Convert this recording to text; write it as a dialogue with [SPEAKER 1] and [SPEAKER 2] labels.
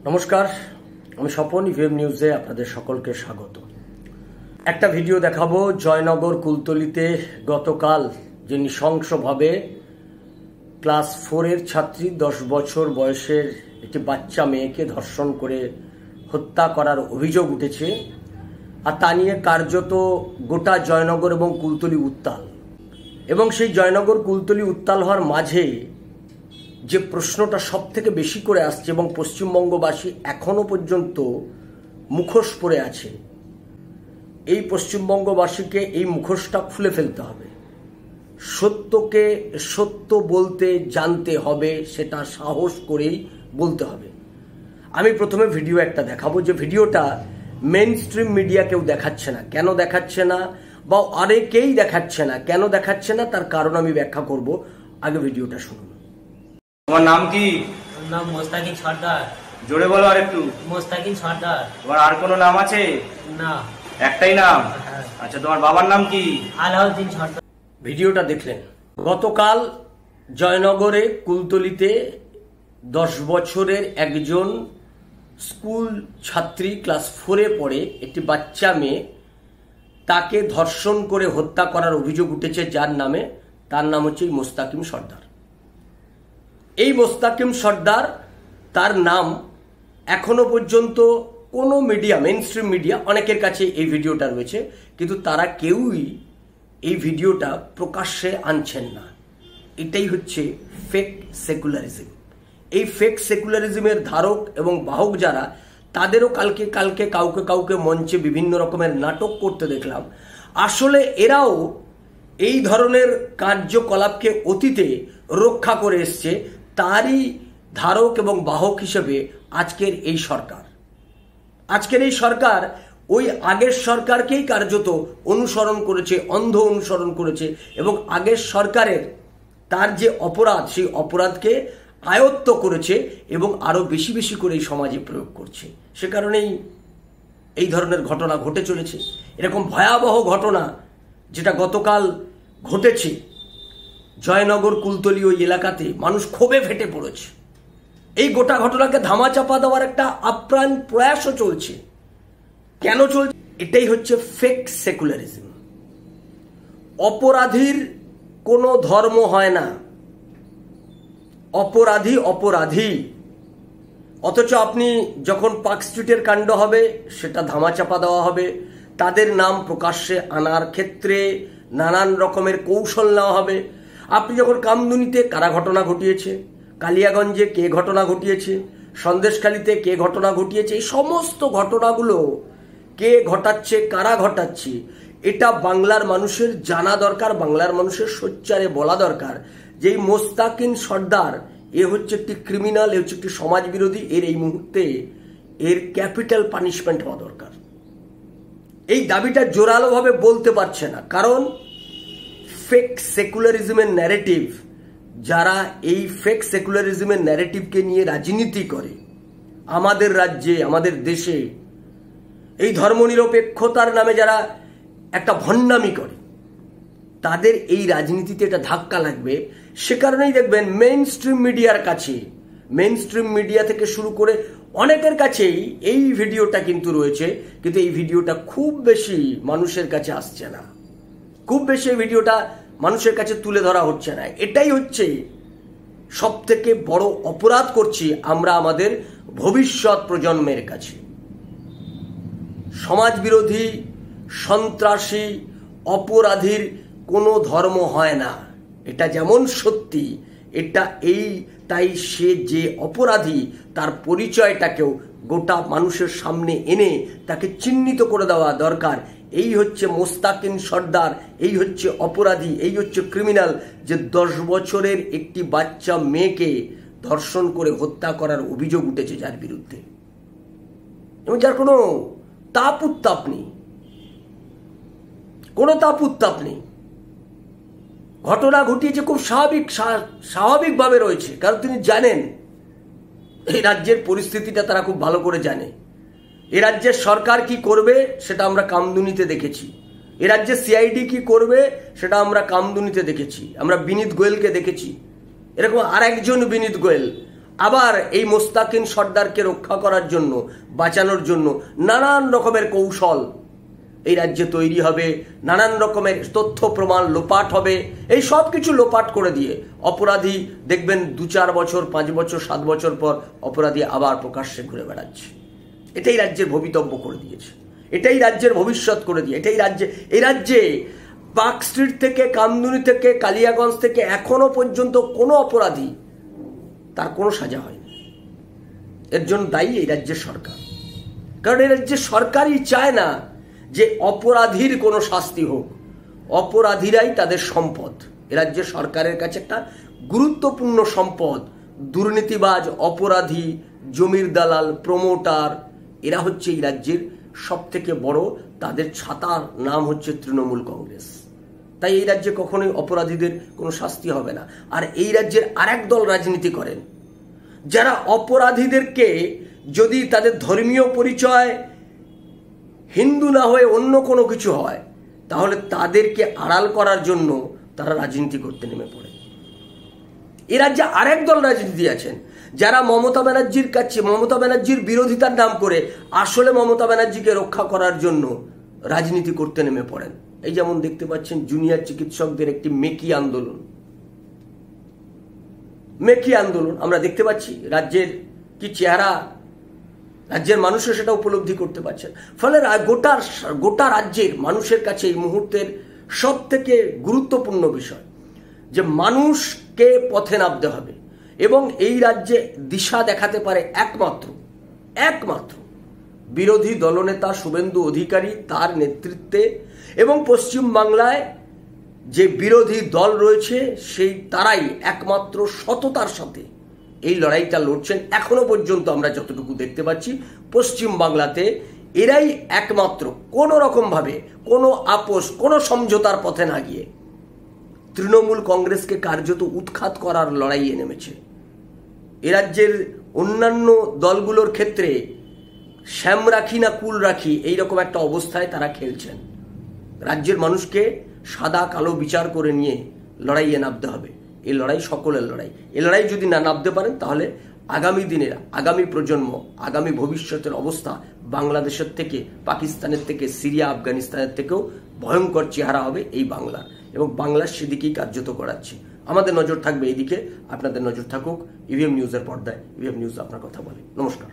[SPEAKER 1] নমস্কার, আমি স্বপন ইভিএম নিউজে আপনাদের সকলকে স্বাগত। একটা ভিডিও দেখাবো। জয়নগর কুলতলিতে গতকাল যে নৃশংসভাবে ক্লাস 4-এর ছাত্রী 10 বছর বয়সের একটি বাচ্চা মেয়েকে ধর্ষণ করে হত্যা করার অভিযোগ উঠেছে, আর তা নিয়ে কার্যত গোটা জয়নগর এবং কুলতলি উত্তাল। এবং সেই জয়নগর কুলতলি উত্তাল হওয়ার মাঝে যে প্রশ্নটা সব থেকে বেশি করে আসছে এবং পশ্চিমবঙ্গবাসী এখনো পর্যন্ত মুখোশ পরে আছে, এই পশ্চিমবঙ্গবাসীকে এই মুখোশটা খুলে ফেলতে হবে। সত্যকে সত্য বলতে জানতে হবে, সেটা সাহস করেই বলতে হবে। আমি প্রথমে ভিডিও একটা দেখাবো, যে ভিডিওটা মেইন স্ট্রিম মিডিয়া কেউ দেখাচ্ছে না। কেন দেখাচ্ছে না, বা অনেকেই দেখাচ্ছে না, কেন দেখাচ্ছে না তার কারণ আমি ব্যাখ্যা করব। আগে ভিডিওটা শুনুন।
[SPEAKER 2] তোমার নাম কি?
[SPEAKER 3] নাম মোস্তাকিন সর্দার।
[SPEAKER 2] জোরে বলো আর একটু।
[SPEAKER 3] মোস্তাকিন সর্দার।
[SPEAKER 2] তোমার আর কোনো নাম আছে?
[SPEAKER 3] না,
[SPEAKER 2] একটাই নাম।
[SPEAKER 3] হ্যাঁ।
[SPEAKER 2] আচ্ছা, তোমার বাবার নাম কি?
[SPEAKER 3] আলাউদ্দিন সর্দার।
[SPEAKER 1] ভিডিওটা দেখলেন। গতকাল জয়নগরে কুলতলিতে 10 বছরের একজন স্কুল ছাত্রী, ক্লাস 4-এ পড়ে, একটি বাচ্চা মেয়ে, তাকে ধর্ষণ করে হত্যা করার অভিযোগ উঠেছে। তার নাম হচ্ছে মোস্তাকিম সর্দার। এই মোস্তাকিম সর্দার, তার নাম এখনো পর্যন্ত কোনো মিডিয়া, মেইন স্ট্রিম মিডিয়া, অনেকের কাছে এই ভিডিওটা রয়েছে, কিন্তু তারা কেউই এই ভিডিওটা প্রকাশ্যে আনছেন না। এটাই হচ্ছে ফেক সেকুলারিজম। এই ফেক সেকুলারিজমের ধারক এবং বাহক যারা, তাদেরও কালকে কাউকে মঞ্চে বিভিন্ন রকমের নাটক করতে দেখলাম। আসলে এরাও এই ধরনের কার্যকলাপকে অতীতে রক্ষা করে এসছে, তারই ধারক এবং বাহক হিসেবে আজকের এই সরকার। ওই আগের সরকারকেই কার্যত অনুসরণ করেছে, অন্ধ অনুসরণ করেছে, এবং আগের সরকারের তার যে অপরাধ, সেই অপরাধকে আয়ত্ত করেছে এবং আরো বেশি করে এই সমাজে প্রয়োগ করছে। সে কারণেই এই ধরনের ঘটনা ঘটে চলেছে। এরকম ভয়াবহ ঘটনা যেটা গতকাল ঘটেছে জয়নগর কুলতলি ওই এলাকাতে, মানুষ ক্ষোভে ফেটে পড়েছে। এই গোটা ঘটনাকে ধামাচাপা দেওয়ার একটা আপ্রাণ প্রয়াসও চলছে। কেন চলছে? এটাই হচ্ছে ফেক সেকুলারিজম। অপরাধীর কোনো ধর্ম হয় না, অপরাধী। অথচ আপনি যখন পার্ক স্ট্রিটের কাণ্ড হবে, সেটা ধামাচাপা দেওয়া হবে। তাদের নাম প্রকাশ্যে আনার ক্ষেত্রে নানান রকমের কৌশল নেওয়া হবে। আপনি যখন কামদুনিতে কারা ঘটনা ঘটিয়েছে, কালিয়াগঞ্জে কে ঘটনা ঘটিয়েছে, সন্দেশখালীতে কে ঘটনা ঘটিয়েছে, এই সমস্ত ঘটনাগুলো কে ঘটাচ্ছে, কারা ঘটাচ্ছে, এটা বাংলার মানুষের জানা দরকার। বাংলার মানুষের সোচ্চারে বলা দরকার যে এই মোস্তাকিন সর্দার, এ হচ্ছে একটি ক্রিমিনাল, এ হচ্ছে একটি সমাজ বিরোধী। এই মুহূর্তে এর ক্যাপিটাল পানিশমেন্ট হওয়া দরকার। এই দাবিটা জোরালোভাবে বলতে পারছে না, কারণ ফেক সেকুলারিজমের ন্যারেটিভ, যারা এই ফেক সেকুলারিজমের ন্যারেটিভকে নিয়ে রাজনীতি করে আমাদের রাজ্যে, আমাদের দেশে, এই ধর্মনিরপেক্ষতার নামে যারা একটা ভণ্ডামি করে, তাদের এই রাজনীতিতে এটা ধাক্কা লাগবে। সে কারণেই দেখবেন মেইন স্ট্রিম মিডিয়ার কাছে, মেইন স্ট্রিম মিডিয়া থেকে শুরু করে অনেকের কাছেই এই ভিডিওটা কিন্তু রয়েছে, কিন্তু এই ভিডিওটা খুব বেশি মানুষের কাছে আসছে না, খুব বেশি এই ভিডিওটা মানুষের কাছে তুলে ধরা হচ্ছে না। এটাই হচ্ছে সব থেকে বড় অপরাধ করছি আমরা আমাদের ভবিষ্যৎ প্রজন্মের কাছে। সমাজ বিরোধী, সন্ত্রাসী, অপরাধীর কোনো ধর্ম হয় না, এটা যেমন সত্যি, এটা তাই সে যে অপরাধী, তার পরিচয়টাকেও গোটা মানুষের সামনে এনে তাকে চিহ্নিত করে দেওয়া দরকার। এই হচ্ছে মোস্তাকিন সর্দার, এই হচ্ছে অপরাধী, এই হচ্ছে ক্রিমিনাল, যে 10 বছরের একটি বাচ্চা মেয়েকে ধর্ষণ করে হত্যা করার অভিযোগ উঠেছে, যার বিরুদ্ধে, এবং যার কোনো তাপ উত্তাপ নেই, ঘটনা ঘটিয়েছে খুব স্বাভাবিকভাবে রয়েছে। কারণ তিনি জানেন এই রাজ্যের পরিস্থিতিটা, তারা খুব ভালো করে জানে। এ রাজ্যের সরকার কি করবে সেটা আমরা কামদুনিতে দেখেছি, এ রাজ্যের সিআইডি কি করবে সেটা আমরা কামদুনিতে দেখেছি, আমরা বিনীত গোয়েলকে দেখেছি। এরকম আর একজন বিনীত গোয়েল আবার এই মোস্তাকিন সর্দারকে রক্ষা করার জন্য, বাঁচানোর জন্য নানান রকমের কৌশল এই রাজ্যে তৈরি হবে, নানান রকমের তথ্য প্রমাণ লোপাট হবে। এই সব কিছু লোপাট করে দিয়ে অপরাধী দেখবেন 2-4 বছর, 5 বছর, 7 বছর পর অপরাধী আবার প্রকাশ্যে ঘুরে বেড়াচ্ছে। এটাই রাজ্যের ভবিতব্য করে দিয়েছে, এটাই রাজ্যের ভবিষ্যৎ করে দিয়ে, এই রাজ্যে পার্ক স্ট্রিট থেকে, কামদুনি থেকে, কালিয়াগঞ্জ থেকে এখনো পর্যন্ত কোনো অপরাধী তার কোনো সাজা হয়নি। এর জন্য দায়ী এই রাজ্যের সরকার, কারণ এই রাজ্যের সরকারই চায় না যে অপরাধীর কোনো শাস্তি হোক। অপরাধীরাই তাদের সম্পদ। এ রাজ্যের সরকারের কাছে একটা গুরুত্বপূর্ণ সম্পদ দুর্নীতিবাজ, অপরাধী, জমির দালাল, প্রমোটার, এরা হচ্ছে এই রাজ্যের সব থেকে বড়, তাদের ছাতার নাম হচ্ছে তৃণমূল কংগ্রেস। তাই এই রাজ্যে কখনোই অপরাধীদের কোনো শাস্তি হবে না। আর এই রাজ্যের আরেক দল রাজনীতি করেন, যারা অপরাধীদেরকে যদি তাদের ধর্মীয় পরিচয় হিন্দু না হয়ে অন্য কোনো কিছু হয়, তাহলে তাদেরকে আড়াল করার জন্য তারা রাজনীতি করতে নেমে পড়ে। এ রাজ্যে আরেক দল রাজনীতি আছেন, যারা মমতা ব্যানার্জির কাছে, মমতা ব্যানার্জির বিরোধিতার নাম করে আসলে মমতা ব্যানার্জিকে রক্ষা করার জন্য রাজনীতি করতে নেমে পড়েন। এই যেমন দেখতে পাচ্ছেন জুনিয়র চিকিৎসকদের একটি মেকি আন্দোলন আমরা দেখতে পাচ্ছি। রাজ্যের কি চেহারা, রাজ্যের মানুষও সেটা উপলব্ধি করতে পারছেন। ফলে গোটা রাজ্যের মানুষের কাছে এই মুহূর্তের সব থেকে গুরুত্বপূর্ণ বিষয় যে মানুষকে পথে নামতে হবে, এবং এই রাজ্যে দিশা দেখাতে পারে একমাত্র বিরোধী দলনেতা শুভেন্দু অধিকারী, তার নেতৃত্বে, এবং পশ্চিম বাংলায় যে বিরোধী দল রয়েছে তারাই একমাত্র সততার সাথে এই লড়াইটা লড়ছেন। এখনো পর্যন্ত আমরা যতটুকু দেখতে পাচ্ছি পশ্চিম বাংলাতে এরাই একমাত্র কোনো রকমভাবে কোনো আপোষ, কোনো সমঝোতার পথে না গিয়ে তৃণমূল কংগ্রেসকে কার্যত উৎখাত করার লড়াইয়ে নেমেছে। এ রাজ্যের অন্যান্য দলগুলোর ক্ষেত্রে শ্যাম রাখি না কুল রাখি এইরকম একটা অবস্থায় তারা খেলছেন। রাজ্যের মানুষকে সাদা কালো বিচার করে নিয়ে লড়াইয়ে নামতে হবে। এই লড়াই সকলের লড়াই। এই লড়াই যদি না নামতে পারেন, তাহলে আগামী দিনের, আগামী প্রজন্ম, আগামী ভবিষ্যতের অবস্থা বাংলাদেশের থেকে, পাকিস্তানের থেকে, সিরিয়া, আফগানিস্তানের থেকেও ভয়ঙ্কর চেহারা হবে এই বাংলার, এবং বাংলার সেদিকেই কার্যত করাচ্ছি। আমাদের নজর থাকবে এইদিকে, আপনাদের নজর থাকুক ইভিএম নিউজের পর্দায়। ইভিএম নিউজ আপনার কথা বলে। নমস্কার।